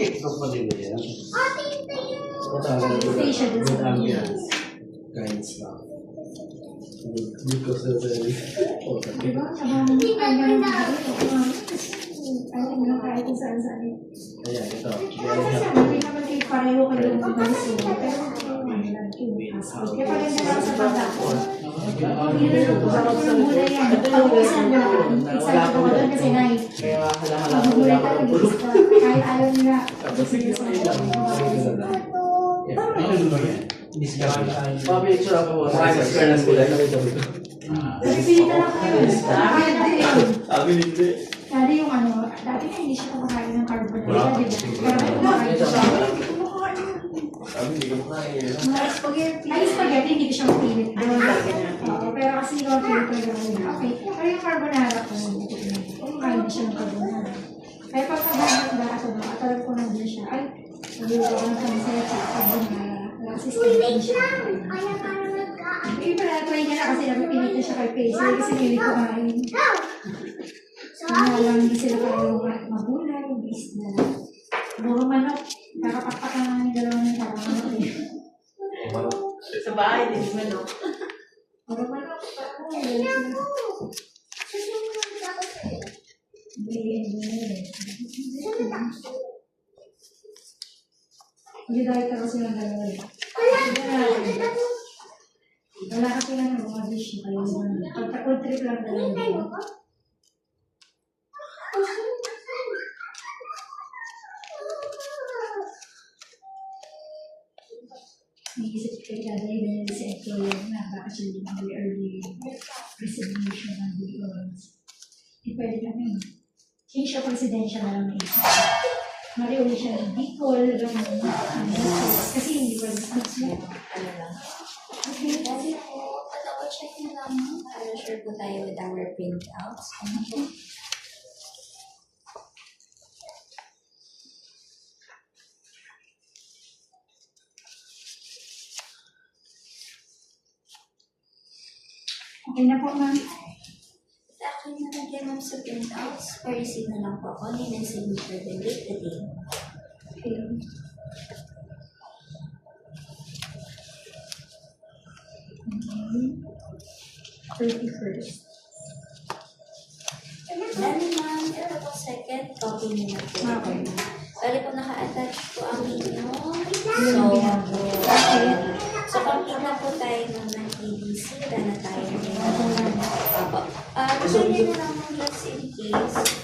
Ito pa din yan. Good ambience. Guidance lang. Good custody. Diba? Habang kahit kung saan-saan. Ayan, ito. Kasi sabi naman kayo pareho kayo ng gusto. Pero kaya paganda lang sa pagdako. Mula yan. Pag-uwisan na. Excited ako doon kasi nai. Pag-uwi ka nag-iista. Kahit ayaw nila. Pa-picture ako mo. Napipilitan ako yun. Kaya natin yun. Sabi hindi. Dati yung ano, dati na hindi siya kumakain ng carbonara, di ba? Pero kumakain siya. Kumakain yun. Sabi hindi ko makain. Mga spaghetti. Ay, spaghetti, hindi ko siya mapilit. Pero kasi ikaw pilit ko yun. Okay. Pero yung carbonara ko, kumakain siya ng carbonara. Kaya pagkabahan ba ako, atalap ko nandun siya. Ay, sabi ko ako ng kansaya sa carbonara. Kasi spaghetti siya. Hindi pa na-try niya na kasi napipilitan siya kay Pace. Kasi hindi ko kain. Hindi sila kayo magulang, bis na. Puro manok. Kakapakpakan naman yung dalawa ng parang manok eh. Sa bahay, hindi manok. Puro manok. Hindi dahil ka kasi ng dalawa eh. Wala kasi nga ng mga dish na kayo. Pagka-cold trip lang dalawa. Naisip kayo dahil ganyan si employer na bakit siya yung early resignation ng Bicol. Hindi pwede kami. Hindi siya presidential na lang naisip. Mariuli siya ng Bicol, kasi hindi pwede sa Ano lang. Okay, dahil po, check nyo lang para sure po tayo with our printouts. Okay na po, ma'am. Actually, nalagyan mo sa printouts. Pa-receive na lang po ako. Name and signature the date, the day. Okay. 31st. Dali ma'am, ito po second copy niyo na po. Okay. Bali po naka-attach po ang inyong Okay. So, complete na po tayo ng TDC. Dala tayo ngayon. Apo. Pwede na lang just in case.